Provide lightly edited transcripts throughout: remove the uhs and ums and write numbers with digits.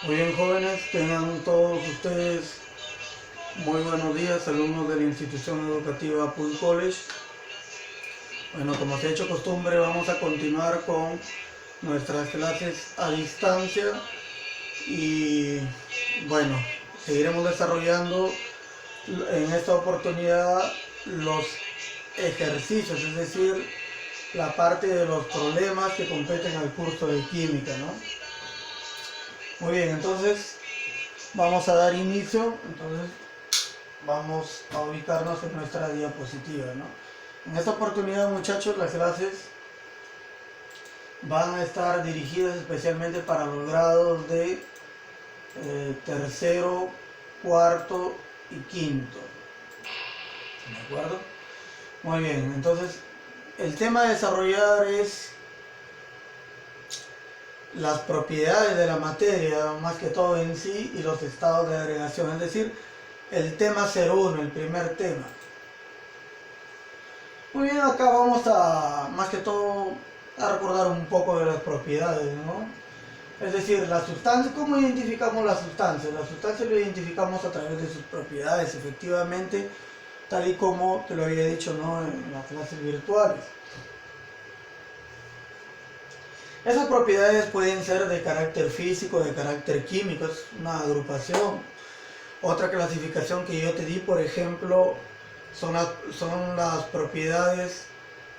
Muy bien, jóvenes, tengan todos ustedes muy buenos días, alumnos de la institución educativa Pool College. Bueno, como se ha hecho costumbre, vamos a continuar con nuestras clases a distancia y bueno, seguiremos desarrollando en esta oportunidad los ejercicios, es decir, la parte de los problemas que competen al curso de química, ¿no? Muy bien, entonces vamos a dar inicio. Entonces vamos a ubicarnos en nuestra diapositiva, ¿no? En esta oportunidad, muchachos, las clases van a estar dirigidas especialmente para los grados de tercero, cuarto y quinto. ¿De acuerdo? Muy bien, entonces el tema a desarrollar es las propiedades de la materia, más que todo en sí, y los estados de agregación, es decir, el tema 01, el primer tema. Muy bien, acá vamos a, más que todo, a recordar un poco de las propiedades, ¿no? Es decir, la sustancia, ¿cómo identificamos la sustancia? La sustancia lo identificamos a través de sus propiedades, efectivamente, tal y como te lo había dicho, ¿no?, en las clases virtuales. Esas propiedades pueden ser de carácter físico, de carácter químico, es una agrupación. Otra clasificación que yo te di, por ejemplo, son las propiedades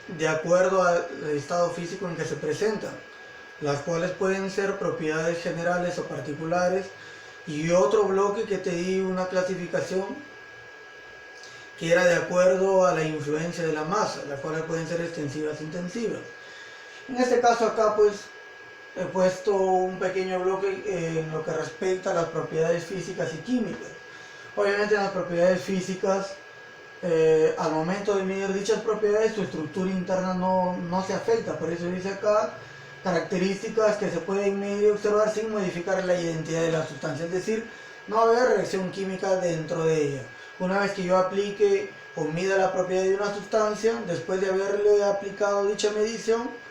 de acuerdo al estado físico en que se presentan, las cuales pueden ser propiedades generales o particulares. Y otro bloque que te di, una clasificación que era de acuerdo a la influencia de la masa, las cuales pueden ser extensivas e intensivas. En este caso acá pues he puesto un pequeño bloque en lo que respecta a las propiedades físicas y químicas. Obviamente en las propiedades físicas, al momento de medir dichas propiedades, su estructura interna no se afecta. Por eso dice acá, características que se pueden medir y observar sin modificar la identidad de la sustancia. Es decir, no va a haber reacción química dentro de ella. Una vez que yo aplique o mida la propiedad de una sustancia, después de haberle aplicado dicha medición,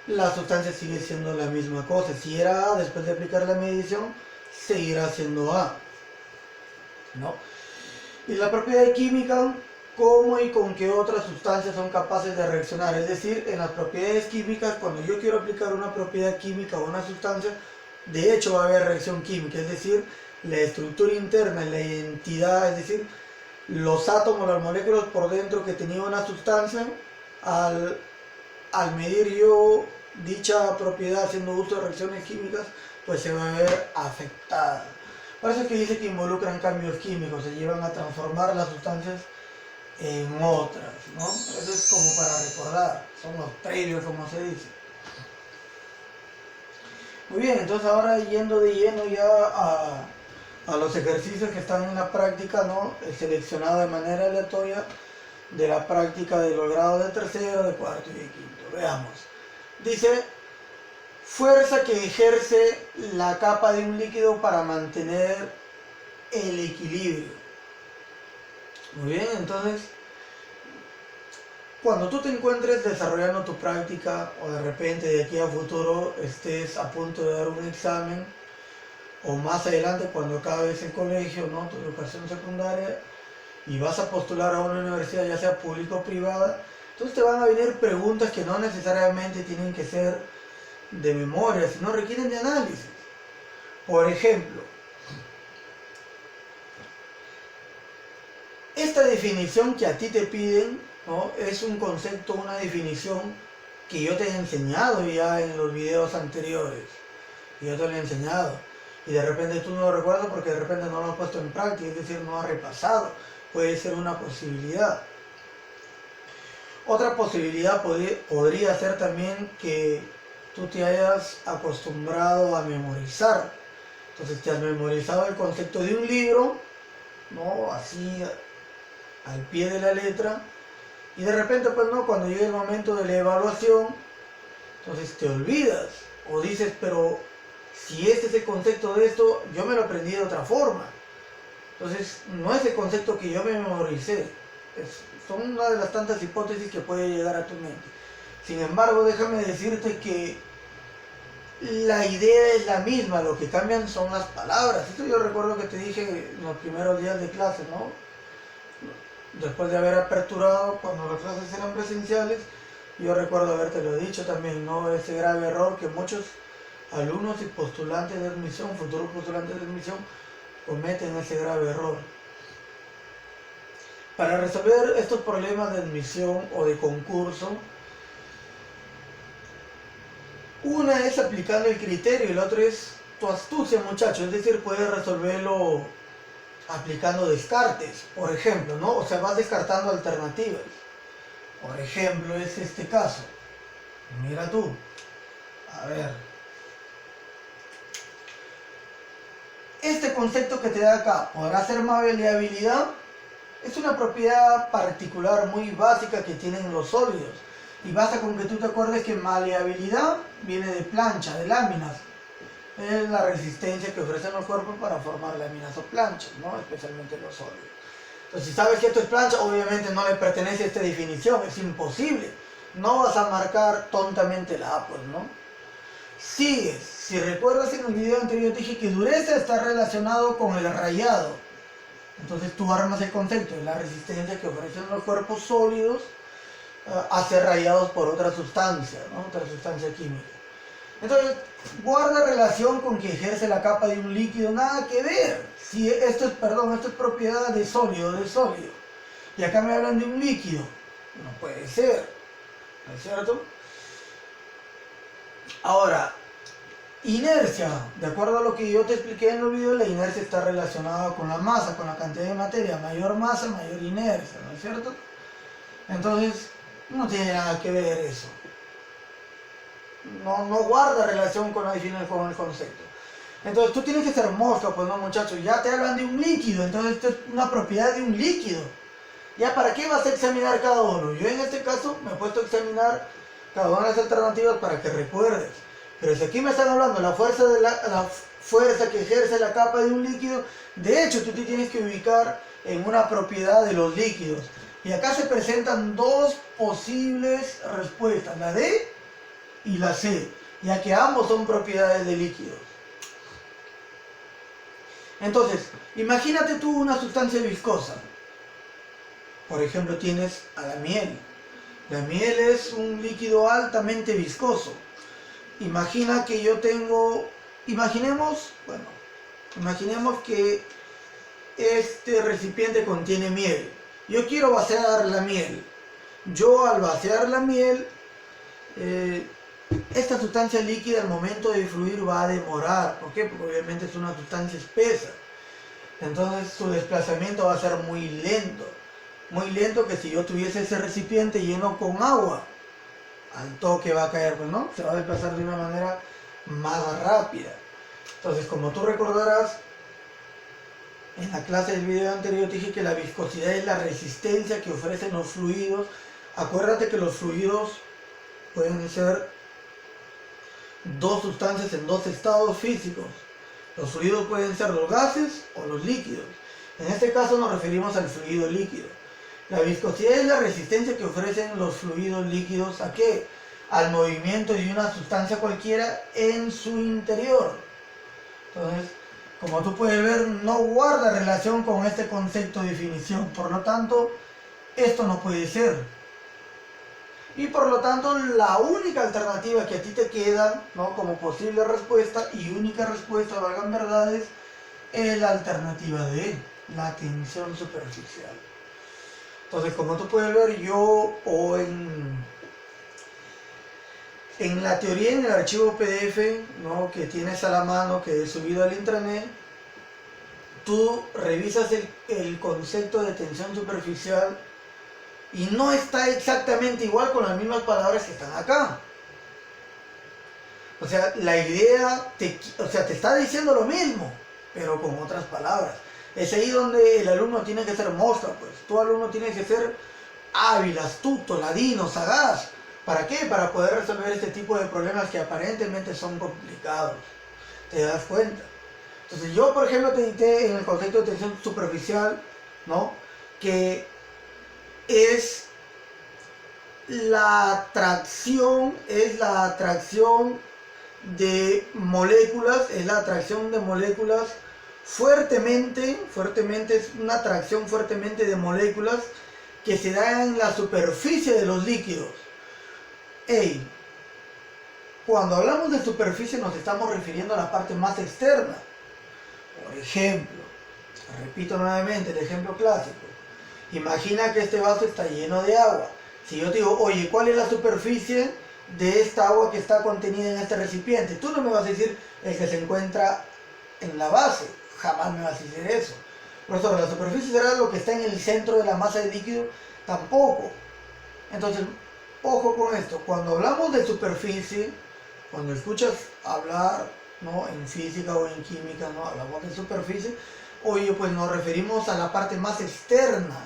la sustancia sigue siendo la misma cosa. Si era A, después de aplicar la medición, seguirá siendo A, ¿no? Y la propiedad química, cómo y con qué otras sustancias son capaces de reaccionar. Es decir, en las propiedades químicas, cuando yo quiero aplicar una propiedad química a una sustancia, de hecho va a haber reacción química. Es decir, la estructura interna, la identidad, es decir, los átomos, las moléculas por dentro que tenía una sustancia, al medir yo dicha propiedad haciendo uso de reacciones químicas, pues se va a ver afectada. Por eso es que dice que involucran cambios químicos, se llevan a transformar las sustancias en otras, ¿no? Eso es como para recordar, son los previos, como se dice. Muy bien, entonces ahora yendo de lleno ya a los ejercicios que están en la práctica, ¿no? He seleccionado de manera aleatoria de la práctica de los grados de tercero, de cuarto y de quinto. Veamos. Dice, fuerza que ejerce la capa de un líquido para mantener el equilibrio. Muy bien, entonces, cuando tú te encuentres desarrollando tu práctica, o de repente de aquí a futuro estés a punto de dar un examen, o más adelante cuando acabes el colegio, ¿no?, tu educación secundaria, y vas a postular a una universidad, ya sea pública o privada, entonces te van a venir preguntas que no necesariamente tienen que ser de memoria, sino requieren de análisis. Por ejemplo, esta definición que a ti te piden, ¿no?, es un concepto, una definición que yo te he enseñado ya en los videos anteriores. Yo te lo he enseñado. Y de repente tú no lo recuerdas porque de repente no lo has puesto en práctica, es decir, no has repasado. Puede ser una posibilidad. Otra posibilidad podría ser también que tú te hayas acostumbrado a memorizar. Entonces te has memorizado el concepto de un libro, ¿no?, así al pie de la letra, y de repente pues no, cuando llegue el momento de la evaluación, entonces te olvidas o dices, pero si este es el concepto de esto, yo me lo aprendí de otra forma. Entonces no es el concepto que yo me memoricé. Son una de las tantas hipótesis que puede llegar a tu mente. Sin embargo, déjame decirte que la idea es la misma, lo que cambian son las palabras. Esto yo recuerdo que te dije en los primeros días de clase, ¿no? Después de haber aperturado, cuando las clases eran presenciales, yo recuerdo habértelo dicho también, ¿no? Ese grave error que muchos alumnos y postulantes de admisión, futuros postulantes de admisión, cometen ese grave error. Para resolver estos problemas de admisión o de concurso, una es aplicando el criterio y el otro es tu astucia, muchacho. Es decir, puedes resolverlo aplicando descartes, por ejemplo, ¿no? O sea, vas descartando alternativas. Por ejemplo, es este caso. Mira tú. A ver. Este concepto que te da acá, podrá ser maleabilidad, es una propiedad particular muy básica que tienen los sólidos. Y basta con que tú te acuerdes que maleabilidad viene de plancha, de láminas. Es la resistencia que ofrecen los cuerpos para formar láminas o planchas, ¿no? Especialmente los sólidos. Entonces, si sabes que esto es plancha, obviamente no le pertenece a esta definición, es imposible. No vas a marcar tontamente la A, pues, ¿no? Sigues. Si recuerdas en el video anterior dije que dureza está relacionado con el rayado. Entonces tú armas el concepto de la resistencia que ofrecen los cuerpos sólidos a ser rayados por otra sustancia, ¿no? Otra sustancia química. Entonces, guarda relación con que ejerce la capa de un líquido, nada que ver. Si esto es propiedad de sólido, y acá me hablan de un líquido, no puede ser, ¿no es cierto? Ahora, inercia, de acuerdo a lo que yo te expliqué en el video, la inercia está relacionada con la masa, con la cantidad de materia, mayor masa, mayor inercia, ¿no es cierto? Entonces, no tiene nada que ver eso. No guarda relación con el concepto. Entonces tú tienes que ser mosca, pues no, muchachos, ya te hablan de un líquido, entonces esto es una propiedad de un líquido. ¿Ya para qué vas a examinar cada uno? Yo en este caso me he puesto a examinar cada una de las alternativas para que recuerdes. Pero si aquí me están hablando de la fuerza que ejerce la capa de un líquido, de hecho tú te tienes que ubicar en una propiedad de los líquidos. Y acá se presentan dos posibles respuestas, la D y la C, ya que ambos son propiedades de líquidos. Entonces, imagínate tú una sustancia viscosa. Por ejemplo, tienes a la miel. La miel es un líquido altamente viscoso. Imagina que yo tengo, imaginemos que este recipiente contiene miel. Yo quiero vaciar la miel. Yo al vaciar la miel, esta sustancia líquida al momento de fluir va a demorar. ¿Por qué? Porque obviamente es una sustancia espesa. Entonces su desplazamiento va a ser muy lento. Muy lento, que si yo tuviese ese recipiente lleno con agua, al toque va a caer, pues, ¿no? Se va a desplazar de una manera más rápida. Entonces, como tú recordarás, en la clase del video anterior dije que la viscosidad es la resistencia que ofrecen los fluidos. Acuérdate que los fluidos pueden ser dos sustancias en dos estados físicos. Los fluidos pueden ser los gases o los líquidos. En este caso nos referimos al fluido líquido. La viscosidad es la resistencia que ofrecen los fluidos líquidos ¿a qué? Al movimiento de una sustancia cualquiera en su interior. Entonces, como tú puedes ver, no guarda relación con este concepto de definición. Por lo tanto, esto no puede ser. Y por lo tanto, la única alternativa que a ti te queda, ¿no?, como posible respuesta, y única respuesta, valgan verdades, es la alternativa D, la tensión superficial. Entonces, como tú puedes ver, yo en la teoría, en el archivo PDF, ¿no?, que tienes a la mano, que he subido al intranet, tú revisas el concepto de tensión superficial y no está exactamente igual con las mismas palabras que están acá. O sea, la idea te está diciendo lo mismo, pero con otras palabras. Es ahí donde el alumno tiene que ser mosca, pues. Tu alumno tiene que ser hábil, astuto, ladino, sagaz. ¿Para qué? Para poder resolver este tipo de problemas que aparentemente son complicados. ¿Te das cuenta? Entonces yo, por ejemplo, te dicté en el concepto de tensión superficial, ¿no?, que es la atracción de moléculas, es la atracción de moléculas fuertemente, es una atracción fuertemente de moléculas que se da en la superficie de los líquidos. Hey, cuando hablamos de superficie nos estamos refiriendo a la parte más externa. Por ejemplo, repito nuevamente el ejemplo clásico. Imagina que este vaso está lleno de agua. Si yo te digo, oye, ¿cuál es la superficie de esta agua que está contenida en este recipiente? Tú no me vas a decir el que se encuentra en la base. Jamás me vas a decir eso. Profesor, ¿la superficie será lo que está en el centro de la masa de líquido? Tampoco. Entonces, ojo con esto. Cuando hablamos de superficie, cuando escuchas hablar, ¿no?, en física o en química, ¿no?, hablamos de superficie, oye, pues nos referimos a la parte más externa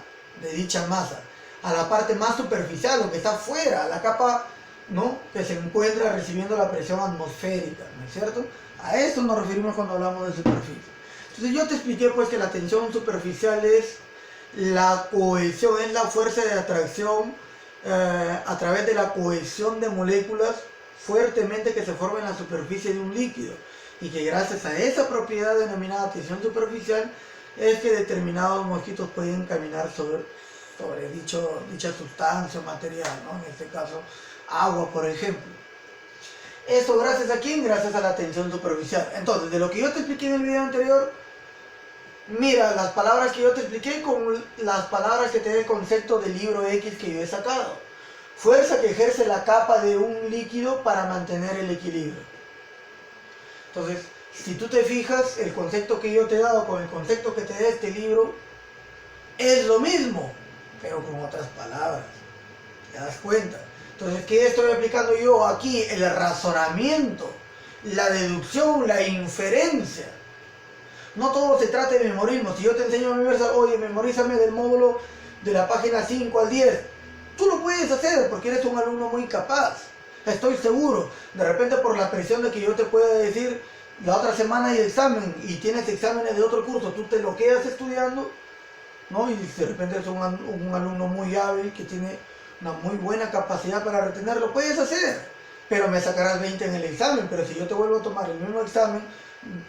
de dicha masa, a la parte más superficial, lo que está fuera, a la capa, ¿no?, que se encuentra recibiendo la presión atmosférica, ¿no es cierto? A eso nos referimos cuando hablamos de superficie. Entonces yo te expliqué pues que la tensión superficial es la cohesión, es la fuerza de atracción a través de la cohesión de moléculas fuertemente que se forman en la superficie de un líquido, y que gracias a esa propiedad denominada tensión superficial es que determinados mosquitos pueden caminar sobre dicha sustancia o material, ¿no? En este caso agua, por ejemplo. ¿Eso gracias a quién? Gracias a la tensión superficial. Entonces, de lo que yo te expliqué en el video anterior, mira las palabras que yo te expliqué con las palabras que te da el concepto del libro X que yo he sacado. Fuerza que ejerce la capa de un líquido para mantener el equilibrio. Entonces, si tú te fijas, el concepto que yo te he dado con el concepto que te da este libro es lo mismo, pero con otras palabras. ¿Te das cuenta? Entonces, ¿qué estoy aplicando yo aquí? El razonamiento, la deducción, la inferencia. No todo se trata de memorismo. Si yo te enseño a memorizar, oye, memorízame del módulo de la página 5 al 10. Tú lo puedes hacer porque eres un alumno muy capaz. Estoy seguro. De repente por la presión de que yo te pueda decir, la otra semana hay examen y tienes exámenes de otro curso, tú te lo quedas estudiando, ¿no? Y de repente eres un alumno muy hábil que tiene una muy buena capacidad para retenerlo, puedes hacer. Pero me sacarás 20 en el examen. Pero si yo te vuelvo a tomar el mismo examen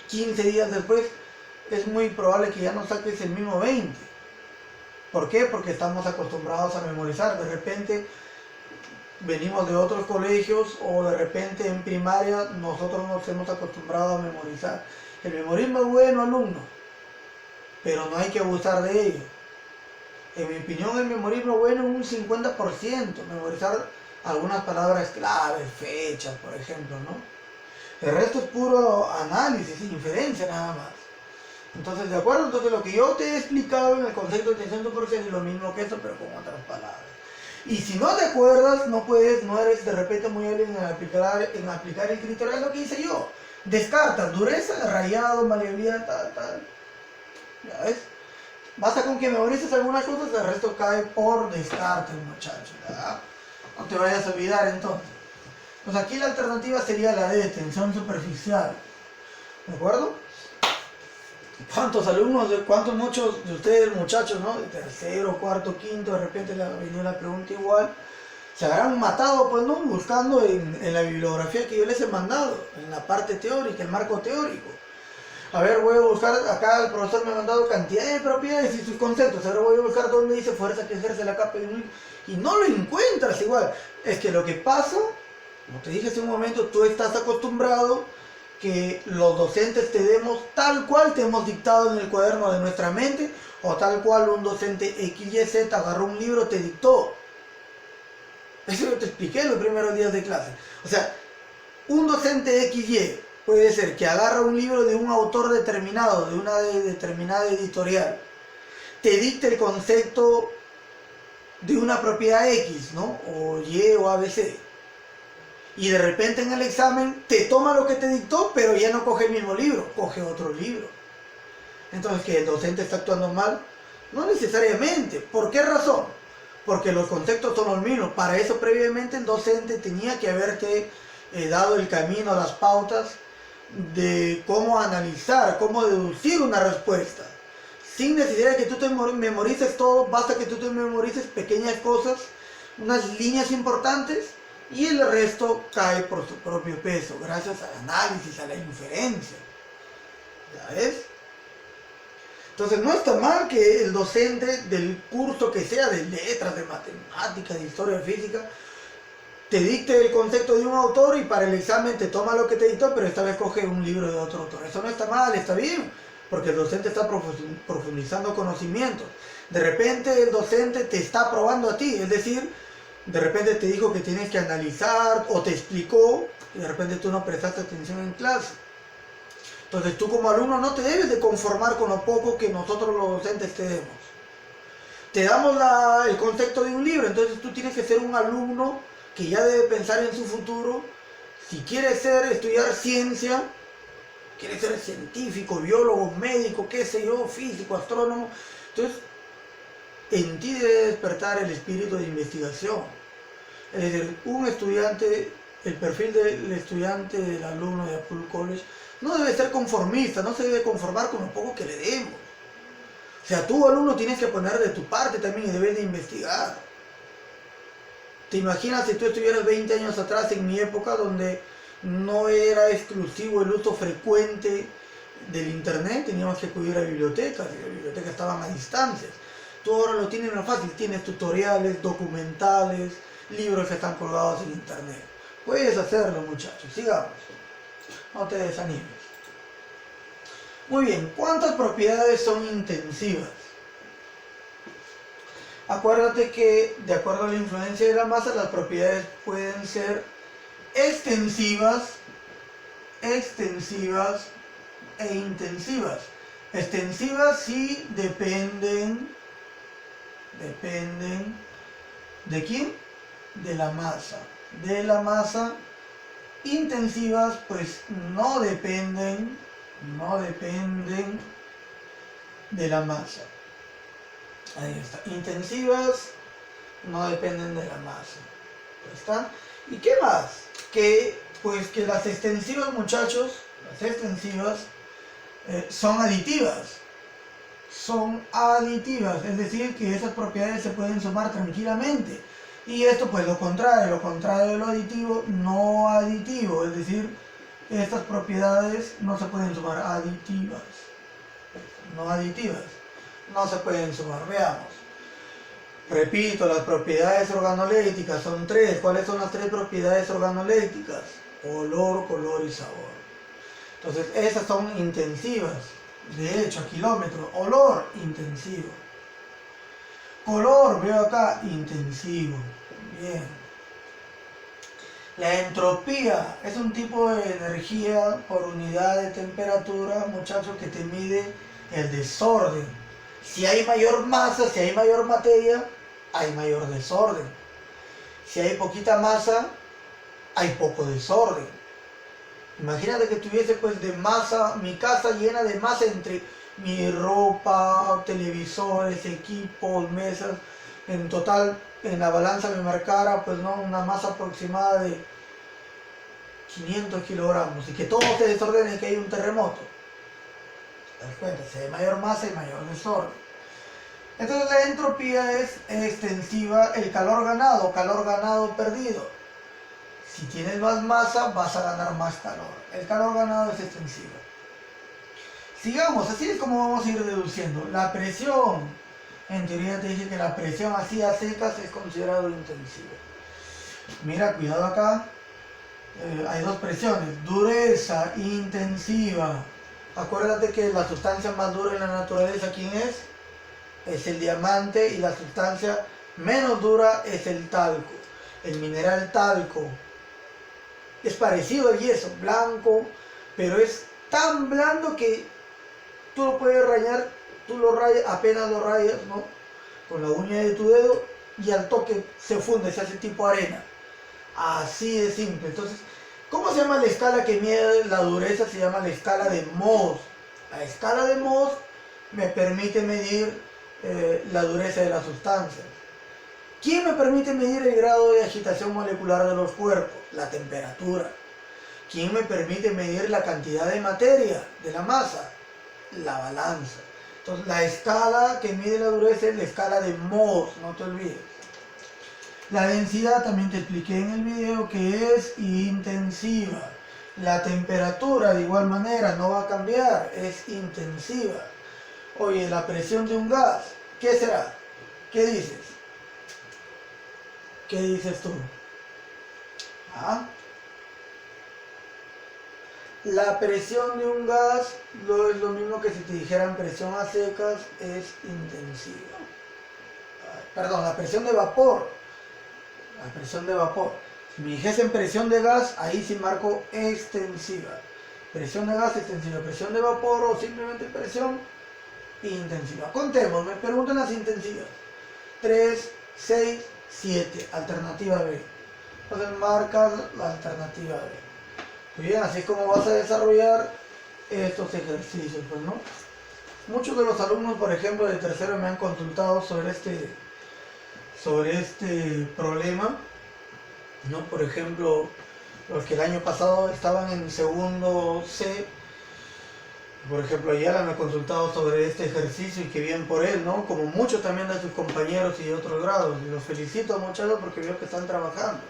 15 días después, es muy probable que ya no saques el mismo 20. ¿Por qué? Porque estamos acostumbrados a memorizar. De repente venimos de otros colegios o de repente en primaria nosotros nos hemos acostumbrado a memorizar. El memorismo es bueno, alumno, pero no hay que abusar de ello. En mi opinión, el memorismo es bueno un 50%. Memorizar algunas palabras claves, fechas, por ejemplo, ¿no? El resto es puro análisis, inferencia nada más. Entonces, ¿de acuerdo? Entonces, lo que yo te he explicado en el concepto de tensión superficial es lo mismo que esto, pero con otras palabras. Y si no te acuerdas, no eres de repente muy hábil en aplicar el criterio, es lo que hice yo. Descartas, dureza, rayado, maleabilidad, tal. ¿Ya ves? Basta con que memorices algunas cosas, el resto cae por descarte, muchachos. ¿Verdad? No te vayas a olvidar entonces. Pues aquí la alternativa sería la de tensión superficial. ¿De acuerdo? ¿Cuántos alumnos, muchos de ustedes, muchachos, ¿no?, de tercero, cuarto, quinto, de repente le venía la pregunta igual, se habrán matado, pues, ¿no?, buscando en la bibliografía que yo les he mandado, en la parte teórica, el marco teórico? A ver, voy a buscar, acá el profesor me ha mandado cantidad de propiedades y sus conceptos, ahora voy a buscar dónde dice fuerza que ejerce la capa de un... y no lo encuentras igual. Es que lo que pasa, como te dije hace un momento, tú estás acostumbrado que los docentes te demos tal cual te hemos dictado en el cuaderno de nuestra mente, o tal cual un docente XYZ agarró un libro, te dictó. Eso yo te expliqué en los primeros días de clase. O sea, un docente XY puede ser que agarra un libro de un autor determinado, de una determinada editorial, te dicte el concepto de una propiedad X, ¿no?, o Y o ABC. Y de repente en el examen te toma lo que te dictó, pero ya no coge el mismo libro, coge otro libro. Entonces, ¿que el docente está actuando mal? No necesariamente. ¿Por qué razón? Porque los conceptos son los mismos. Para eso previamente el docente tenía que haberte dado el camino, las pautas de cómo analizar, cómo deducir una respuesta. Sin necesidad de que tú te memorices todo, basta que tú te memorices pequeñas cosas, unas líneas importantes, y el resto cae por su propio peso, gracias al análisis, a la inferencia. ¿Ya ves? Entonces no está mal que el docente del curso que sea, de letras, de matemáticas, de historia, de física, te dicte el concepto de un autor y para el examen te toma lo que te dictó, pero esta vez coge un libro de otro autor. Eso no está mal, está bien, porque el docente está profundizando conocimientos. De repente el docente te está probando a ti, es decir, de repente te dijo que tienes que analizar o te explicó y de repente tú no prestaste atención en clase. Entonces tú como alumno no te debes de conformar con lo poco que nosotros los docentes te demos. Te damos el concepto de un libro, entonces tú tienes que ser un alumno que ya debe pensar en su futuro. Si quieres estudiar ciencia, quieres ser científico, biólogo, médico, qué sé yo, físico, astrónomo, entonces en ti debe despertar el espíritu de investigación. Es decir, un estudiante, el perfil del estudiante, del alumno de Apple College, no debe ser conformista, no se debe conformar con lo poco que le demos. O sea, tú alumno tienes que poner de tu parte también y debes de investigar. ¿Te imaginas si tú estuvieras 20 años atrás en mi época donde no era exclusivo el uso frecuente del internet? Teníamos que acudir a bibliotecas y las bibliotecas estaban a distancias. Tú ahora lo tienes más fácil, tienes tutoriales, documentales, libros que están colgados en internet. Puedes hacerlo, muchachos, sigamos. No te desanimes. Muy bien, ¿cuántas propiedades son intensivas? Acuérdate que, de acuerdo a la influencia de la masa, las propiedades pueden ser extensivas e intensivas. Extensivas sí dependen ¿de quién? De la masa. De la masa. Intensivas pues no dependen de la masa. Ahí está. Intensivas no dependen de la masa. ¿Ya está? ¿Y qué más? Que las extensivas, muchachos, las extensivas son aditivas. Son aditivas, es decir, que esas propiedades se pueden sumar tranquilamente. Y esto pues lo contrario de lo aditivo, no aditivo, es decir, estas propiedades no se pueden sumar, aditivas, no se pueden sumar. Veamos. Repito, las propiedades organolépticas son tres. ¿Cuáles son las tres propiedades organolépticas? Olor, color y sabor. Entonces, esas son intensivas. De hecho, a kilómetros. Olor, intensivo. Color, veo acá, intensivo. Bien. La entropía es un tipo de energía por unidad de temperatura, muchachos, que te mide el desorden. Si hay mayor masa, si hay mayor materia, hay mayor desorden. Si hay poquita masa, hay poco desorden. Imagínate que tuviese pues de masa, mi casa llena de masa entre mi ropa, televisores, equipos, mesas. En total, en la balanza me marcara pues no una masa aproximada de 500 kilogramos y que todo se desordene y que hay un terremoto. ¿Te das cuenta? Si hay mayor masa y mayor desorden. Entonces la entropía es extensiva, el calor ganado perdido. Si tienes más masa, vas a ganar más calor. El calor ganado es extensivo. Sigamos, así es como vamos a ir deduciendo. La presión, en teoría te dije que la presión así a secas es considerado intensivo. Mira, cuidado acá. Hay dos presiones, dureza, intensiva. Acuérdate que la sustancia más dura en la naturaleza, ¿quién es? Es el diamante, y la sustancia menos dura es el talco. El mineral talco es parecido al yeso, blanco, pero es tan blando que tú lo puedes rayar, tú lo rayas, apenas lo rayas, ¿no? Con la uña de tu dedo y al toque se funde, se hace tipo arena. Así de simple. Entonces, ¿cómo se llama la escala que mide la dureza? Se llama la escala de Mohs. La escala de Mohs me permite medir la dureza de las sustancias. ¿Quién me permite medir el grado de agitación molecular de los cuerpos? La temperatura. ¿Quién me permite medir la cantidad de materia, de la masa? La balanza. Entonces, la escala que mide la dureza es la escala de Mohs, no te olvides. La densidad también te expliqué en el video que es intensiva. La temperatura de igual manera no va a cambiar, es intensiva. Oye, la presión de un gas, ¿qué será? ¿Qué dices? ¿Qué dices tú? ¿Ah? La presión de un gas no es lo mismo que si te dijeran presión a secas, es intensiva. Perdón, la presión de vapor. La presión de vapor. Si me dijesen presión de gas, ahí sí marco extensiva. Presión de gas extensiva, presión de vapor o simplemente presión intensiva. Contemos, me preguntan las intensivas. 3, 6, 7, alternativa B. Entonces marcas la alternativa B. Muy bien, así es como vas a desarrollar estos ejercicios, pues, ¿no? Muchos de los alumnos, por ejemplo, de tercero me han consultado sobre este problema, ¿no? Por ejemplo, los que el año pasado estaban en segundo C, por ejemplo, Ayala me ha consultado sobre este ejercicio y qué bien por él, ¿no? Como muchos también de sus compañeros y de otros grados. Y los felicito muchachos porque veo que están trabajando.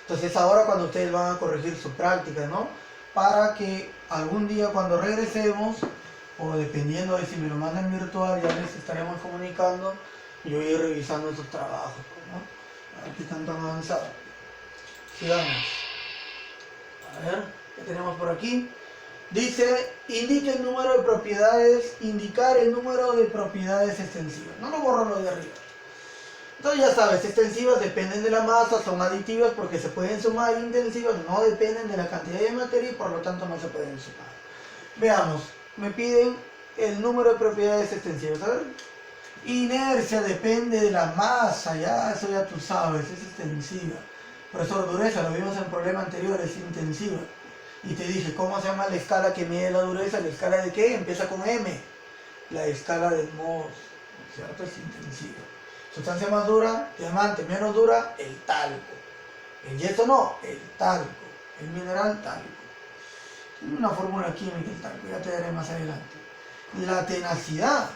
Entonces ahora cuando ustedes van a corregir su práctica, ¿no? Para que algún día cuando regresemos, o dependiendo de si me lo mandan virtual, ya les estaremos comunicando, yo voy a ir revisando esos trabajos, ¿no? A ver qué están tan avanzados. Sigamos. A ver, ¿qué tenemos por aquí? Dice, indica el número de propiedades, indicar el número de propiedades extensivas. No lo borro lo de arriba. Entonces ya sabes, extensivas dependen de la masa, son aditivas porque se pueden sumar, intensivas no dependen de la cantidad de materia y por lo tanto no se pueden sumar. Veamos, me piden el número de propiedades extensivas. A ver, inercia depende de la masa, ya eso ya tú sabes, es extensiva. Profesor, dureza, lo vimos en el problema anterior, es intensiva. Y te dije, ¿cómo se llama la escala que mide la dureza? ¿La escala de qué? Empieza con M. La escala de Mohs, ¿cierto? Es intensiva. Sustancia más dura, diamante, menos dura, el talco. El yeso no, el talco. El mineral, talco. Tiene una fórmula química el talco, ya te daré más adelante. La tenacidad.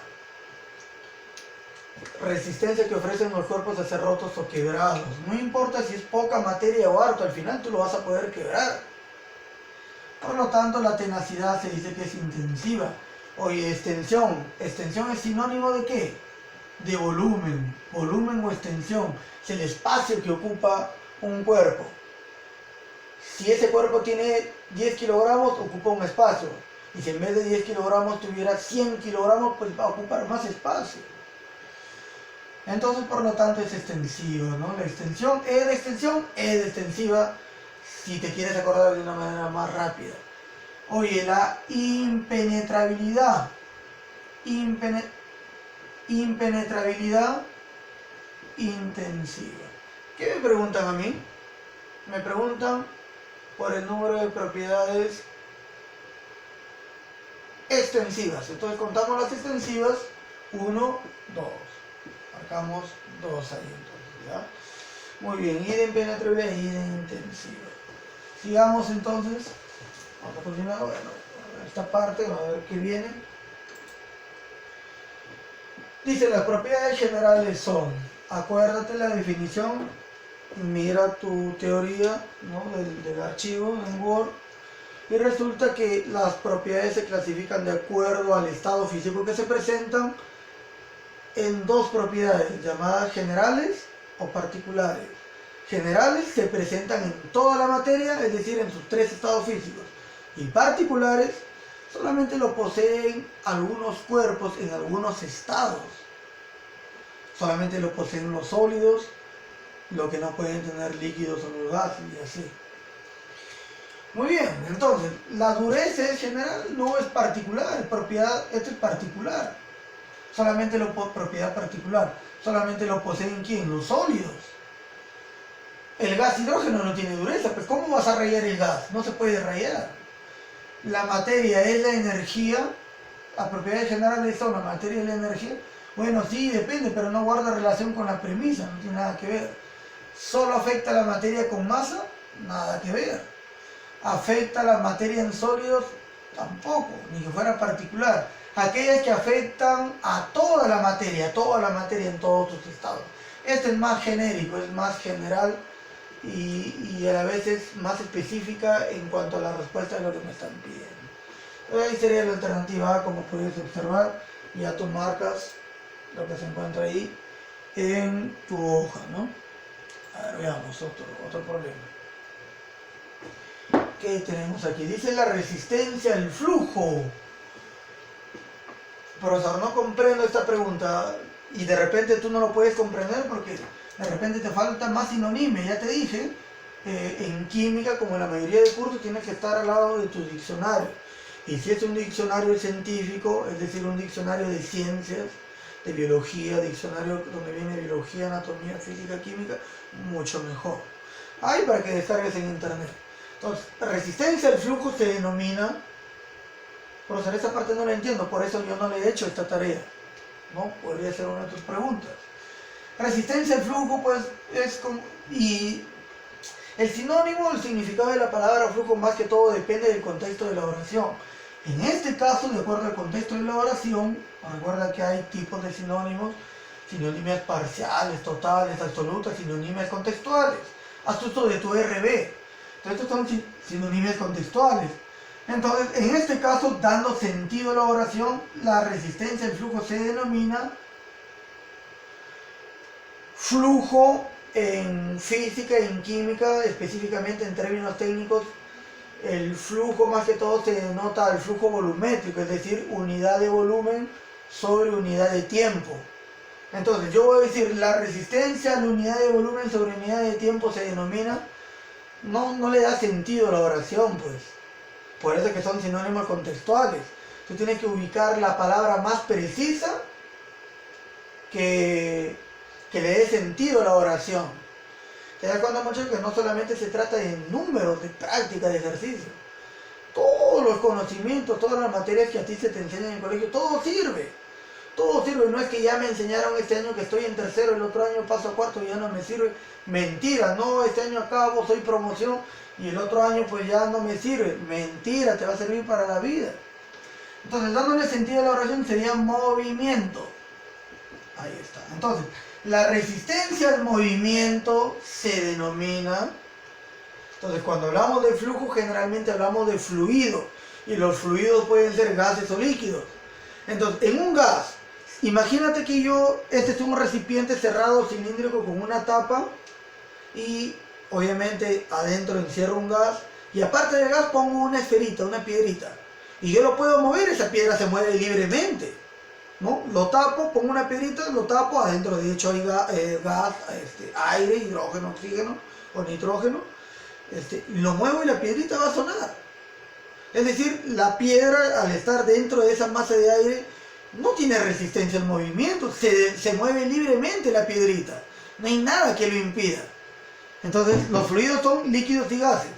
Resistencia que ofrecen los cuerpos a ser rotos o quebrados. No importa si es poca materia o harto, al final tú lo vas a poder quebrar. Por lo tanto, la tenacidad se dice que es intensiva. Oye, extensión. ¿Extensión es sinónimo de qué? De volumen. Volumen o extensión. Es el espacio que ocupa un cuerpo. Si ese cuerpo tiene 10 kilogramos, ocupa un espacio. Y si en vez de 10 kilogramos tuviera 100 kilogramos, pues va a ocupar más espacio. Entonces, por lo tanto, es extensiva, ¿no? La extensión, E de extensión, E de extensiva, si te quieres acordar de una manera más rápida. Oye, la impenetrabilidad. Impenetrabilidad intensiva. ¿Qué me preguntan a mí? Me preguntan por el número de propiedades extensivas. Entonces contamos las extensivas. 1, 2. Marcamos 2 ahí entonces, ¿ya? Muy bien, I de impenetrabilidad y de intensiva. Sigamos entonces. Vamos a continuar, bueno, esta parte, vamos a ver qué viene. Dice, las propiedades generales son, acuérdate la definición, mira tu teoría, ¿no? del archivo en Word, y resulta que las propiedades se clasifican de acuerdo al estado físico que se presentan en dos propiedades llamadas generales o particulares. Generales se presentan en toda la materia, es decir, en sus tres estados físicos, y particulares solamente lo poseen algunos cuerpos en algunos estados. Solamente lo poseen los sólidos, lo que no pueden tener líquidos o los gases y así. Muy bien, entonces, la dureza es general, no es particular, esto es particular. Solamente propiedad particular, solamente lo poseen ¿quién? Los sólidos. El gas hidrógeno no tiene dureza, pues ¿cómo vas a rayar el gas? No se puede rayar. La materia es la energía, las propiedades generales son la materia y la energía. Bueno, sí, depende, pero no guarda relación con la premisa, no tiene nada que ver. ¿Solo afecta la materia con masa? Nada que ver. ¿Afecta la materia en sólidos? Tampoco, ni que fuera particular. Aquellas que afectan a toda la materia en todos sus estados. Este es más genérico, es más general y a la vez es más específica en cuanto a la respuesta de lo que me están pidiendo. Ahí sería la alternativa A, como puedes observar. Ya tú marcas lo que se encuentra ahí en tu hoja, ¿no? A ver, veamos otro problema. ¿Qué tenemos aquí? Dice la resistencia al flujo. Profesor, no comprendo esta pregunta y de repente tú no lo puedes comprender porque de repente te falta más sinónimo. Ya te dije, en química, como en la mayoría de cursos, tienes que estar al lado de tu diccionario. Y si es un diccionario científico, es decir, un diccionario de ciencias, de biología, diccionario donde viene biología, anatomía, física, química, mucho mejor. Hay para que descargues en internet. Entonces, resistencia al flujo se denomina... Profesor, esa parte no la entiendo, por eso yo no le he hecho esta tarea, ¿no? Podría ser una de tus preguntas. Resistencia al flujo, pues, es como... Y el sinónimo, el significado de la palabra flujo, más que todo, depende del contexto de la oración. En este caso, de acuerdo al contexto de la oración, recuerda que hay tipos de sinónimos, sinónimos parciales, totales, absolutas, sinónimos contextuales. Haz uso de tu RB. Entonces, estos son sinónimos contextuales. Entonces, en este caso, dando sentido a la oración, la resistencia al flujo se denomina flujo en física y en química, específicamente en términos técnicos. El flujo más que todo se denota al flujo volumétrico, es decir, unidad de volumen sobre unidad de tiempo. Entonces, yo voy a decir, la resistencia a la unidad de volumen sobre unidad de tiempo se denomina, no le da sentido a la oración, pues. Por eso es que son sinónimos contextuales. Tú tienes que ubicar la palabra más precisa que le dé sentido a la oración. Te das cuenta mucho que no solamente se trata de números, de práctica, de ejercicio. Todos los conocimientos, todas las materias que a ti se te enseñan en el colegio, todo sirve. Todo sirve. No es que ya me enseñaron este año que estoy en tercero, el otro año paso a cuarto y ya no me sirve. Mentira, no, este año acabo, soy promoción y el otro año pues ya no me sirve. Mentira, te va a servir para la vida. Entonces, dándole sentido a la oración sería movimiento. Ahí está. Entonces, la resistencia al movimiento se denomina... Entonces, cuando hablamos de flujo, generalmente hablamos de fluido. Y los fluidos pueden ser gases o líquidos. Entonces, en un gas, imagínate que este es un recipiente cerrado, cilíndrico, con una tapa. Y, obviamente, adentro encierro un gas. Y aparte del gas pongo una esferita, una piedrita. Y yo lo puedo mover, esa piedra se mueve libremente, ¿no? Lo tapo, pongo una piedrita, lo tapo, adentro de hecho hay gas, aire, hidrógeno, oxígeno o nitrógeno, lo muevo y la piedrita va a sonar. Es decir, la piedra al estar dentro de esa masa de aire no tiene resistencia al movimiento, se mueve libremente la piedrita, no hay nada que lo impida. Entonces los fluidos son líquidos y gases.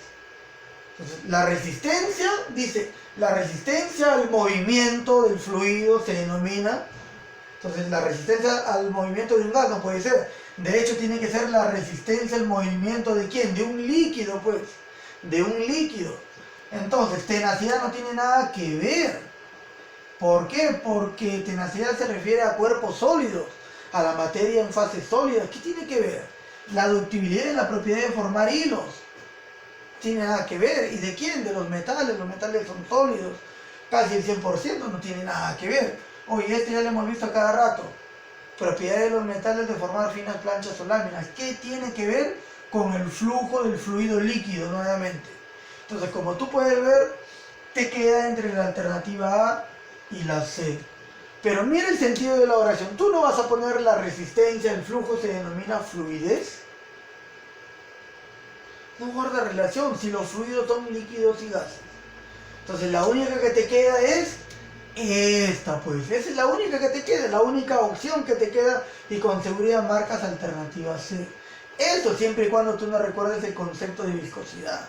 Entonces, la resistencia, dice, la resistencia al movimiento del fluido se denomina, entonces la resistencia al movimiento de un gas no puede ser, de hecho tiene que ser la resistencia al movimiento de ¿quién? De un líquido, pues, de un líquido. Entonces, tenacidad no tiene nada que ver. ¿Por qué? Porque tenacidad se refiere a cuerpos sólidos, a la materia en fase sólida. ¿Qué tiene que ver? La ductibilidad es la propiedad de formar hilos. Tiene nada que ver. ¿Y de quién? De los metales son sólidos, casi el 100%, no tiene nada que ver. Oye, ya lo hemos visto a cada rato. Propiedad de los metales de formar finas planchas o láminas. ¿Qué tiene que ver con el flujo del fluido líquido nuevamente? Entonces, como tú puedes ver, te queda entre la alternativa A y la C. Pero mira el sentido de la oración. Tú no vas a poner la resistencia, el flujo se denomina fluidez. No guarda relación si los fluidos son líquidos y gases. Entonces la única que te queda es esta, pues. Esa es la única que te queda, la única opción que te queda y con seguridad marcas alternativa C. Eso siempre y cuando tú no recuerdes el concepto de viscosidad.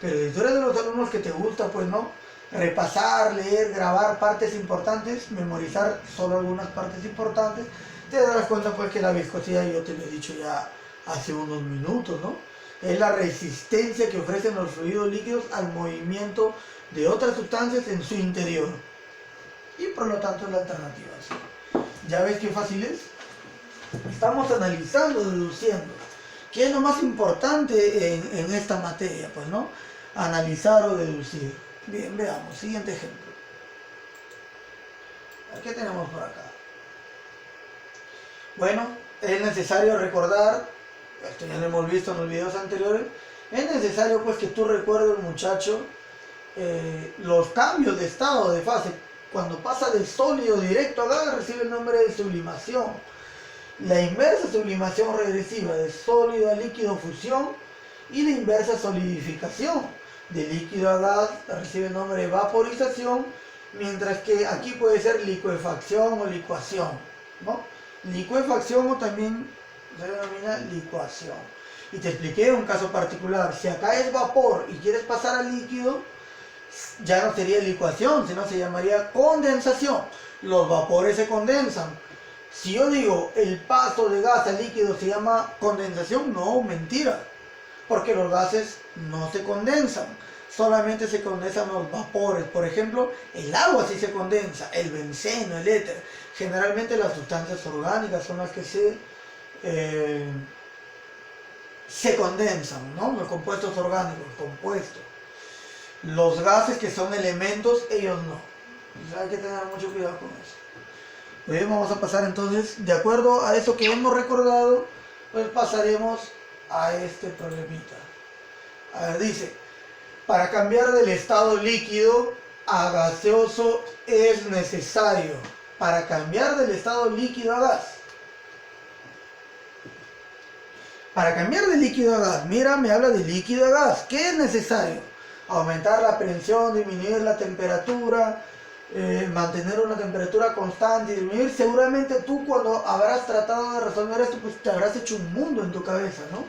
Pero si tú eres de los alumnos que te gusta, pues no, repasar, leer, grabar partes importantes, memorizar solo algunas partes importantes, te darás cuenta pues que la viscosidad, yo te lo he dicho ya hace unos minutos, ¿no? Es la resistencia que ofrecen los fluidos líquidos al movimiento de otras sustancias en su interior. Y por lo tanto es la alternativa. ¿Ya ves qué fácil es? Estamos analizando, deduciendo. ¿Qué es lo más importante en esta materia? Pues, ¿no? Analizar o deducir. Bien, veamos. Siguiente ejemplo. ¿Qué tenemos por acá? Bueno, es necesario recordar, esto ya lo hemos visto en los videos anteriores, es necesario pues que tú recuerdes, muchacho, los cambios de estado, de fase. Cuando pasa de sólido directo a gas, recibe el nombre de sublimación. La inversa sublimación regresiva de sólido a líquido fusión y la inversa solidificación de líquido a gas recibe el nombre de vaporización, mientras que aquí puede ser licuefacción o licuación, ¿no? Licuefacción o también se denomina licuación. Y te expliqué un caso particular. Si acá es vapor y quieres pasar al líquido, ya no sería licuación, sino se llamaría condensación. Los vapores se condensan. Si yo digo el paso de gas a líquido se llama condensación, no, mentira. Porque los gases no se condensan. Solamente se condensan los vapores. Por ejemplo, el agua sí se condensa, el benceno, el éter. Generalmente las sustancias orgánicas son las que se condensan, ¿no? Los compuestos orgánicos, compuestos. Los gases que son elementos, ellos no. Entonces hay que tener mucho cuidado con eso. Bien, vamos a pasar entonces, de acuerdo a eso que hemos recordado, pues pasaremos a este problemita. A ver, dice, para cambiar del estado líquido a gaseoso es necesario. Para cambiar del estado líquido a gas. Para cambiar de líquido a gas, mira, me habla de líquido a gas. ¿Qué es necesario? Aumentar la presión, disminuir la temperatura, mantener una temperatura constante y disminuir. Seguramente tú cuando habrás tratado de resolver esto, pues te habrás hecho un mundo en tu cabeza, ¿no?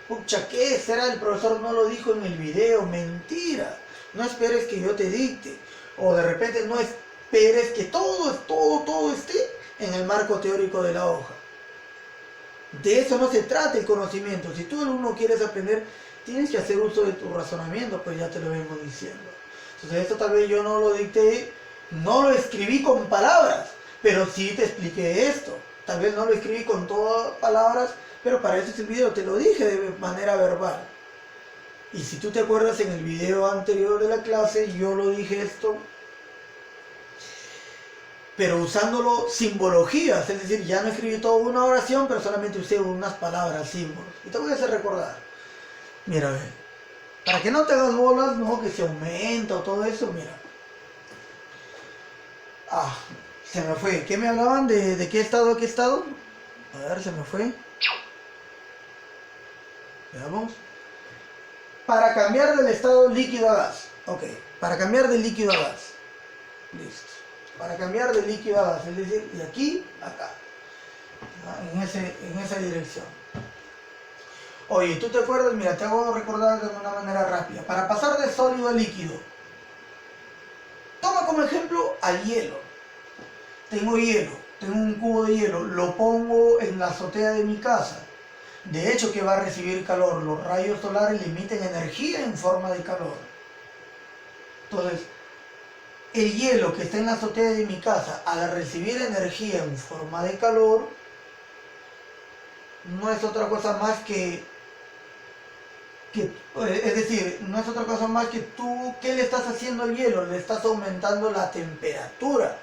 Pucha, ¿qué será? El profesor no lo dijo en el video. Mentira. No esperes que yo te dicte. O de repente no esperes que todo esté en el marco teórico de la hoja. De eso no se trata el conocimiento. Si tú alumno quieres aprender, tienes que hacer uso de tu razonamiento, pues ya te lo vengo diciendo. Entonces esto tal vez yo no lo dicté, no lo escribí con palabras, pero sí te expliqué esto. Tal vez no lo escribí con todas palabras, pero para eso es el video, te lo dije de manera verbal. Y si tú te acuerdas en el video anterior de la clase, yo lo dije esto, pero usándolo simbologías, es decir, ya no escribí toda una oración, pero solamente usé unas palabras, símbolos. Y te voy a hacer recordar. Mira, ve, para que no te hagas bolas, no, que se aumenta o todo eso, mira. Ah, se me fue. ¿Qué me hablaban? ¿De qué estado a qué estado? A ver, se me fue. Veamos. Para cambiar del estado líquido a gas. Ok, para cambiar de líquido a gas. Listo. Para cambiar de líquido a gas, es decir, de aquí a acá. En esa dirección. Oye, ¿tú te acuerdas? Mira, te hago recordar de una manera rápida. Para pasar de sólido a líquido, toma como ejemplo al hielo. Tengo hielo, tengo un cubo de hielo, lo pongo en la azotea de mi casa. De hecho que va a recibir calor. Los rayos solares le emiten energía en forma de calor. Entonces, el hielo que está en la azotea de mi casa, al recibir energía en forma de calor, no es otra cosa más que es decir, no es otra cosa más que tú, ¿qué le estás haciendo al hielo? Le estás aumentando la temperatura.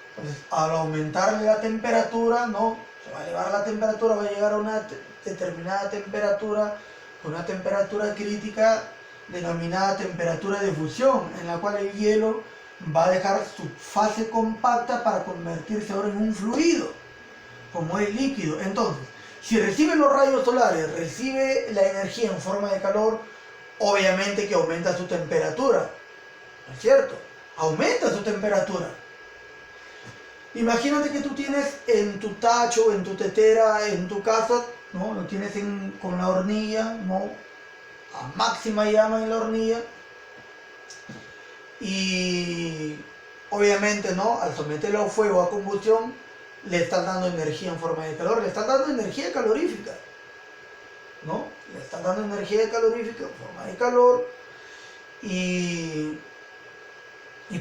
Entonces, al aumentarle la temperatura, ¿no? Se va a elevar la temperatura, va a llegar a una determinada temperatura, una temperatura crítica denominada temperatura de fusión, en la cual el hielo va a dejar su fase compacta para convertirse ahora en un fluido, como es líquido. Entonces, si recibe los rayos solares, recibe la energía en forma de calor, obviamente que aumenta su temperatura, ¿no es cierto? Aumenta su temperatura. Imagínate que tú tienes en tu tacho, en tu tetera, en tu casa, ¿no? Lo tienes con la hornilla, ¿no? A máxima llama en la hornilla. Y obviamente, ¿no? Al someterlo a fuego, a combustión, le estás dando energía en forma de calor, le estás dando energía calorífica, ¿no? Le estás dando energía calorífica en forma de calor y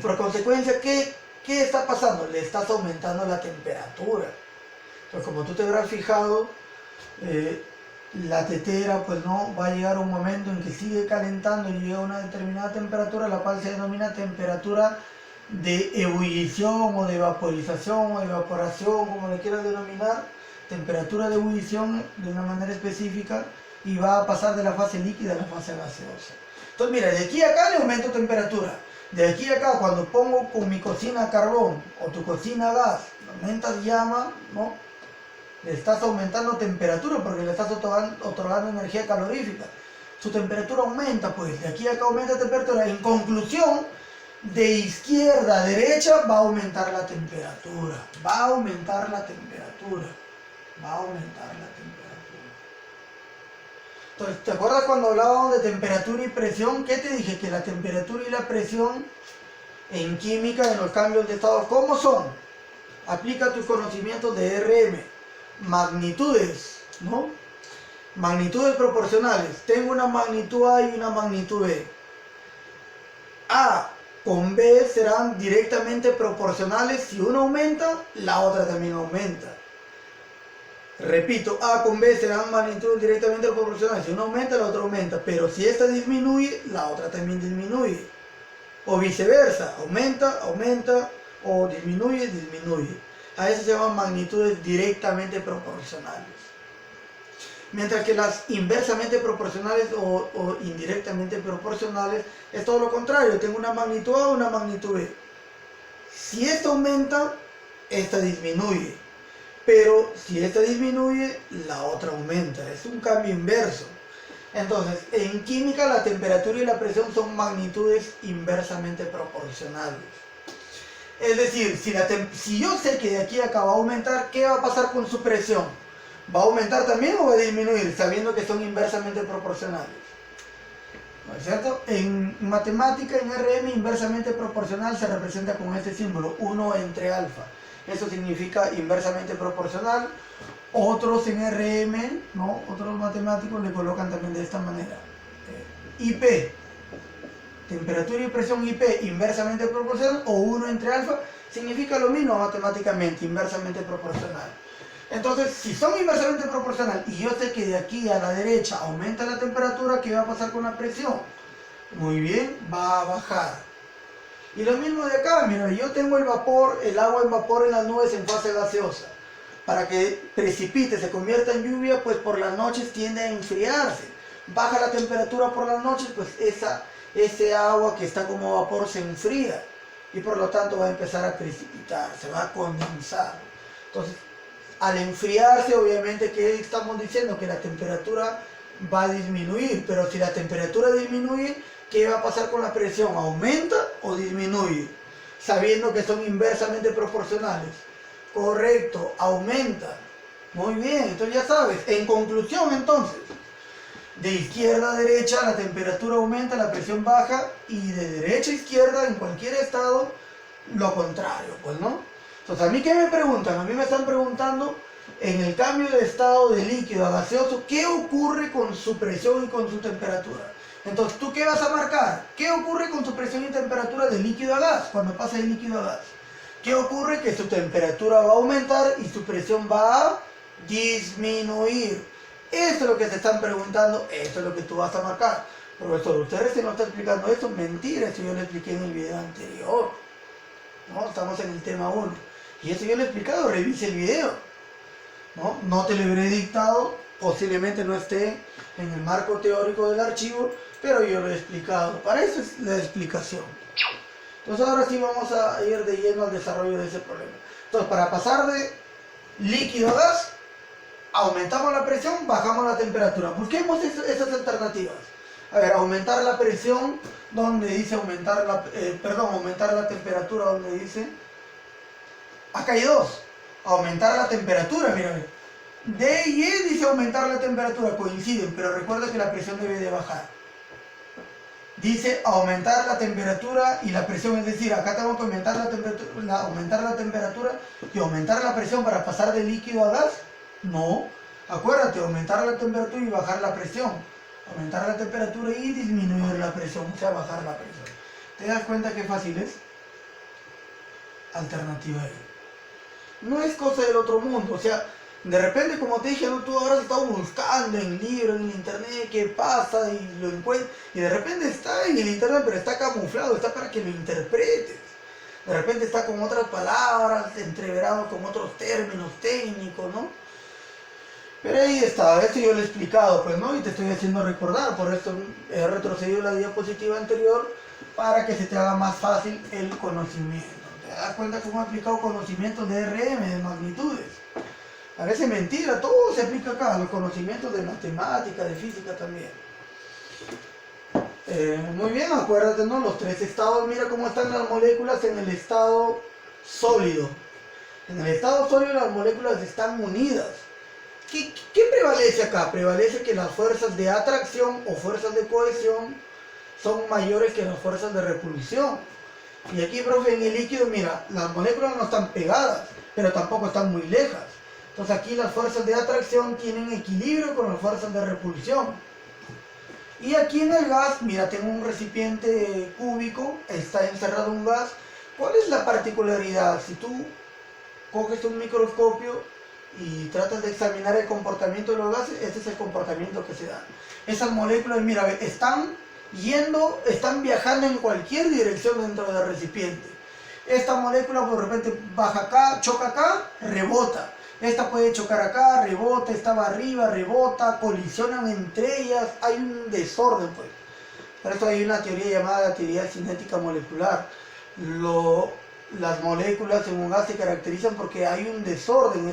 por consecuencia, ¿qué está pasando? Le estás aumentando la temperatura. Pues como tú te habrás fijado, la tetera pues no va a llegar a un momento en que sigue calentando y llega a una determinada temperatura, la cual se denomina temperatura de ebullición o de vaporización o de evaporación, como le quieras denominar, temperatura de ebullición de una manera específica, y va a pasar de la fase líquida a la fase gaseosa. Entonces mira, de aquí a acá le aumento temperatura, de aquí a acá cuando pongo con mi cocina a carbón o tu cocina a gas, aumentas llama, ¿no? Le estás aumentando temperatura porque le estás otorgando energía calorífica. Su temperatura aumenta, pues de aquí a acá aumenta temperatura. En conclusión, de izquierda a derecha va a aumentar la temperatura. Va a aumentar la temperatura. Va a aumentar la temperatura. Entonces, ¿te acuerdas cuando hablábamos de temperatura y presión? ¿Qué te dije? Que la temperatura y la presión en química, en los cambios de estado, ¿cómo son? Aplica tus conocimientos de RM. Magnitudes, ¿no? Magnitudes proporcionales. Tengo una magnitud A y una magnitud B. A con B serán directamente proporcionales. Si uno aumenta, la otra también aumenta. Repito, A con B serán magnitudes directamente proporcionales. Si uno aumenta, la otra aumenta. Pero si esta disminuye, la otra también disminuye. O viceversa, aumenta, aumenta, o disminuye, disminuye. A eso se llaman magnitudes directamente proporcionales. Mientras que las inversamente proporcionales o indirectamente proporcionales es todo lo contrario. Tengo una magnitud A o una magnitud B. Si esta aumenta, esta disminuye. Pero si esta disminuye, la otra aumenta. Es un cambio inverso. Entonces, en química la temperatura y la presión son magnitudes inversamente proporcionales. Es decir, si yo sé que de aquí a acá va a aumentar, ¿qué va a pasar con su presión? ¿Va a aumentar también o va a disminuir? Sabiendo que son inversamente proporcionales. ¿No es cierto? En matemática, en RM, inversamente proporcional se representa con este símbolo, 1 entre alfa. Eso significa inversamente proporcional. Otros en RM, ¿no? Otros matemáticos le colocan también de esta manera. IP. Temperatura y presión IP inversamente proporcional o 1 entre alfa significa lo mismo matemáticamente, inversamente proporcional. Entonces, si son inversamente proporcional y yo sé que de aquí a la derecha aumenta la temperatura, ¿qué va a pasar con la presión? Muy bien, va a bajar. Y lo mismo de acá, mira, yo tengo el vapor, el agua en vapor en las nubes en fase gaseosa. Para que precipite, se convierta en lluvia, pues por las noches tiende a enfriarse. Baja la temperatura por las noches, pues ese agua que está como vapor se enfría y por lo tanto va a empezar a precipitar, se va a condensar. Entonces, al enfriarse, obviamente, ¿qué estamos diciendo? Que la temperatura va a disminuir, pero si la temperatura disminuye, ¿qué va a pasar con la presión? ¿Aumenta o disminuye? Sabiendo que son inversamente proporcionales. Correcto, aumenta. Muy bien, entonces ya sabes. En conclusión, entonces, de izquierda a derecha la temperatura aumenta, la presión baja, y de derecha a izquierda en cualquier estado lo contrario, pues, ¿no? Entonces, ¿a mí qué me preguntan? A mí me están preguntando en el cambio de estado de líquido a gaseoso, ¿qué ocurre con su presión y con su temperatura? Entonces, ¿tú qué vas a marcar? ¿Qué ocurre con su presión y temperatura de líquido a gas cuando pasa de líquido a gas? ¿Qué ocurre? Que su temperatura va a aumentar y su presión va a disminuir. Esto es lo que te están preguntando, esto es lo que tú vas a marcar. Profesor, usted recién no está explicando esto, mentira, eso yo lo expliqué en el video anterior. ¿No? Estamos en el tema 1. Y eso yo lo he explicado, revise el video. No te lo habré dictado, posiblemente no esté en el marco teórico del archivo, pero yo lo he explicado. Para eso es la explicación. Entonces ahora sí vamos a ir de lleno al desarrollo de ese problema. Entonces, para pasar de líquido a gas, aumentamos la presión, bajamos la temperatura. Busquemos esas alternativas. A ver, aumentar la presión, donde dice aumentar la temperatura, donde dice... Acá hay dos. Aumentar la temperatura, mira. D y E dice aumentar la temperatura, coinciden, pero recuerda que la presión debe de bajar. Dice aumentar la temperatura y la presión, es decir, acá tengo que aumentar la temperatura y aumentar la presión para pasar de líquido a gas. No, acuérdate, aumentar la temperatura y bajar la presión. Aumentar la temperatura y disminuir la presión, o sea, bajar la presión. ¿Te das cuenta qué fácil es? Alternativa E. No es cosa del otro mundo, o sea, De repente, como te dije, ¿no? Tú habrás estado buscando en libros, en internet, qué pasa y lo encuentras. Y de repente está en el internet, pero está camuflado, está para que lo interpretes. De repente está con otras palabras, entreverado con otros términos técnicos, ¿no? Pero ahí está, esto yo lo he explicado, pues, ¿no? Y te estoy haciendo recordar, por esto he retrocedido la diapositiva anterior para que se te haga más fácil el conocimiento. ¿Te das cuenta cómo he aplicado conocimientos de RM, de magnitudes? Parece mentira, todo se aplica acá, los conocimientos de matemática, de física también. Muy bien, acuérdate, ¿no? Los tres estados, mira cómo están las moléculas en el estado sólido. En el estado sólido las moléculas están unidas. ¿Qué prevalece acá? Prevalece que las fuerzas de atracción o fuerzas de cohesión son mayores que las fuerzas de repulsión. Y aquí, profe, en el líquido, mira, las moléculas no están pegadas, pero tampoco están muy lejas. Entonces aquí las fuerzas de atracción tienen equilibrio con las fuerzas de repulsión. Y aquí en el gas, mira, tengo un recipiente cúbico, está encerrado un gas. ¿Cuál es la particularidad? Si tú coges un microscopio y tratas de examinar el comportamiento de los gases, este es el comportamiento que se da. Esas moléculas, mira, están viajando en cualquier dirección dentro del recipiente. Esta molécula de repente baja acá, choca acá, rebota. Esta puede chocar acá, rebota, esta va arriba, rebota, colisionan entre ellas, hay un desorden, pues. Por eso hay una teoría llamada teoría cinética molecular. Las moléculas en un gas se caracterizan porque hay un desorden,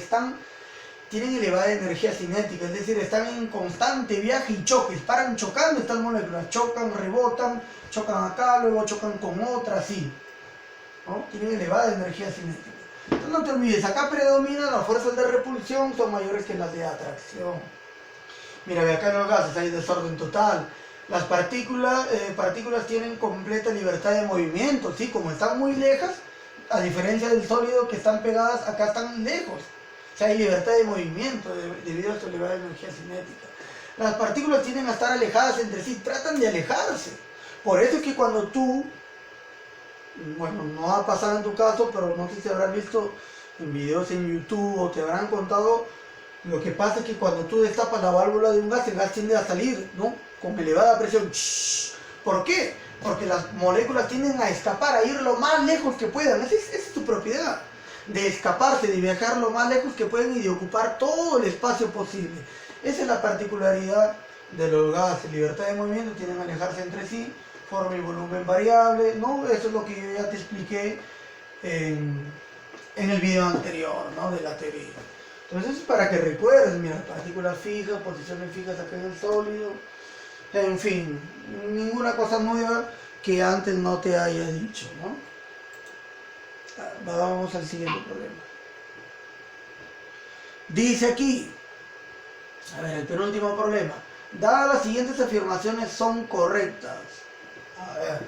tienen elevada energía cinética, es decir, están en constante viaje y choques, paran chocando estas moléculas, chocan, rebotan, chocan acá, luego chocan con otras, así, ¿no? Tienen elevada energía cinética. Entonces no te olvides, acá predominan las fuerzas de repulsión, son mayores que las de atracción. Mira, ve acá en los gases hay desorden total. Las partículas tienen completa libertad de movimiento, ¿sí? Como están muy lejas, a diferencia del sólido que están pegadas, acá están lejos. O sea, hay libertad de movimiento debido a su elevada energía cinética. Las partículas tienden a estar alejadas entre sí, tratan de alejarse. Por eso es que cuando tú, bueno, no ha pasado en tu caso, pero no sé si habrás visto en videos en YouTube o te habrán contado, lo que pasa es que cuando tú destapas la válvula de un gas, el gas tiende a salir, ¿no? Con elevada presión. ¿Por qué? Porque las moléculas tienden a escapar, a ir lo más lejos que puedan. Esa es su propiedad, de escaparse, de viajar lo más lejos que pueden y de ocupar todo el espacio posible. Esa es la particularidad de los gases, libertad de movimiento, tienden a alejarse entre sí, forma y volumen variable, ¿no? Eso es lo que yo ya te expliqué en el video anterior, ¿no? De la teoría. Entonces es para que recuerdes, mira, partículas fijas, posiciones fijas acá en el sólido, en fin, ninguna cosa nueva que antes no te haya dicho, ¿no? Vamos al siguiente problema. Dice aquí, a ver, el penúltimo problema. Dadas las siguientes afirmaciones son correctas. A ver,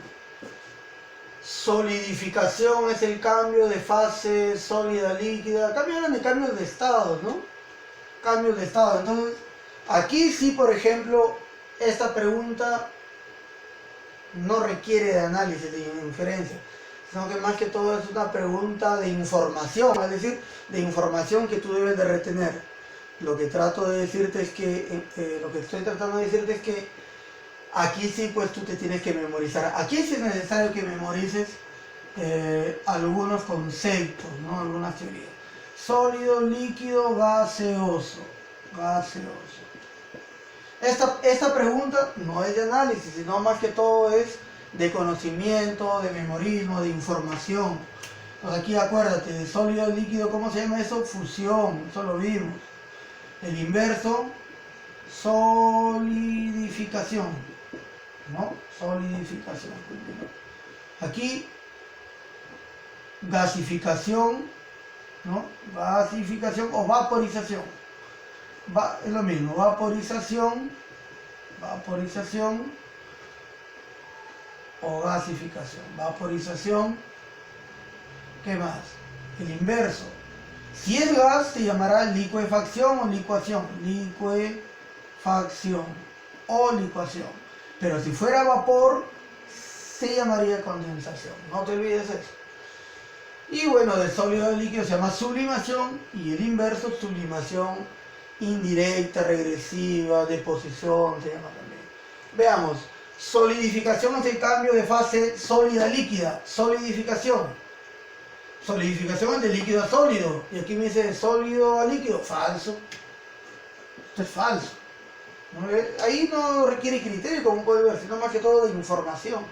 solidificación es el cambio de fase sólida a líquida. Acá me hablan de cambios de estados, ¿no? Cambios de estado. Entonces, aquí sí, por ejemplo, esta pregunta no requiere de análisis, de inferencia, sino que más que todo es una pregunta de información, es decir, de información que tú debes de retener. Lo que trato de decirte es que, lo que estoy tratando de decirte es que aquí sí, pues tú te tienes que memorizar. Aquí sí es necesario que memorices algunos conceptos, ¿no? Algunas teorías. Sólido, líquido, gaseoso. Gaseoso. Esta pregunta no es de análisis, sino más que todo es de conocimiento, de memorismo, de información. Entonces aquí acuérdate, de sólido, líquido, ¿cómo se llama eso? Fusión, eso lo vimos. El inverso, solidificación, ¿no? Solidificación. Aquí, gasificación, ¿no? Gasificación o vaporización. Es lo mismo, vaporización o gasificación. Vaporización, ¿qué más? El inverso. Si es gas, se llamará licuefacción o licuación. Licuefacción o licuación. Pero si fuera vapor, se llamaría condensación. No te olvides eso. Y bueno, de sólido a líquido se llama sublimación y el inverso, sublimación indirecta, regresiva, deposición, se llama también. Veamos, solidificación es el cambio de fase sólida a líquida, solidificación. Solidificación es de líquido a sólido. Y aquí me dice de sólido a líquido, falso. Esto es falso. Ahí no requiere criterio, como puede ver, sino más que todo de información.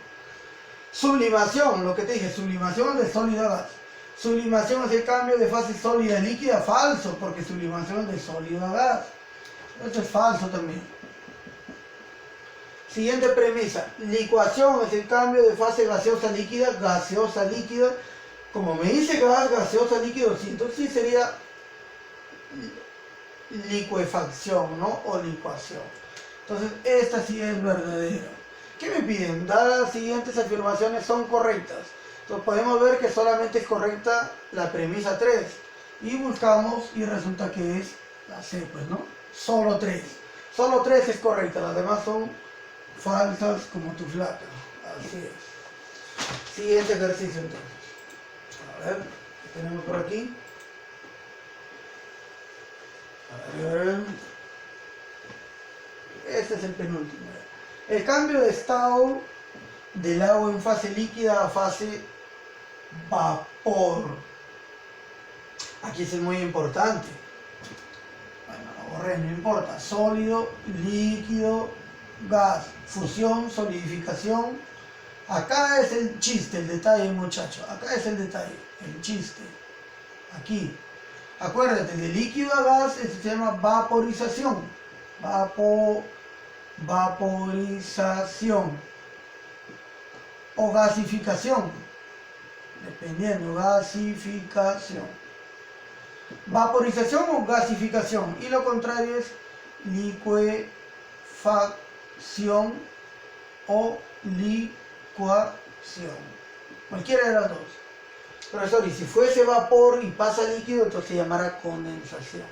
Sublimación, lo que te dije, sublimación es de sólido a gas. Sublimación es el cambio de fase sólida a líquida, falso, porque sublimación es de sólido a gas. Esto es falso también. Siguiente premisa, licuación es el cambio de fase gaseosa a líquida, gaseosa a líquida. Como me dice gas, gaseosa, líquido, sí, entonces sí sería licuefacción, ¿no? O licuación. Entonces, esta sí es verdadera. ¿Qué me piden? Dadas las siguientes afirmaciones son correctas. Entonces, podemos ver que solamente es correcta la premisa 3. Y buscamos y resulta que es la C, pues, ¿no? Solo 3. Solo 3 es correcta, las demás son falsas como tu flaca. Así es. Siguiente ejercicio entonces. A ver, ¿qué tenemos por aquí? A ver. Este es el penúltimo. El cambio de estado del agua en fase líquida a fase vapor. Aquí es muy importante. Bueno, lo borré, no importa. Sólido, líquido, gas, fusión, solidificación. Acá es el chiste, el detalle, muchachos. Acá es el detalle, el chiste. Aquí. Acuérdate, de líquido a gas, esto se llama vaporización. Vaporización. O gasificación. Dependiendo, gasificación. Vaporización o gasificación. Y lo contrario es licuefacción o licuación. Cualquiera de las dos. Profesor, y si fuese vapor y pasa líquido, entonces se llamará condensación.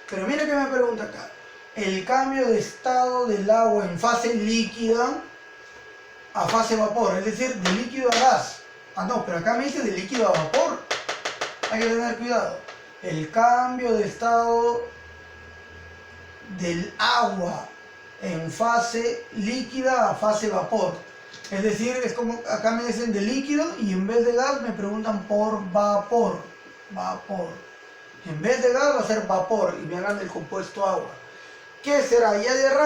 Pero mira que me pregunta acá. El cambio de estado del agua en fase líquida a fase vapor, es decir, de líquido a gas. Ah, no, pero acá me dice de líquido a vapor. Hay que tener cuidado. El cambio de estado del agua en fase líquida a fase vapor. Es decir, es como acá me dicen de líquido y en vez de gas me preguntan por vapor. Vapor. En vez de gas va a ser vapor y me hagan el compuesto agua. ¿Qué será? Ya de arranque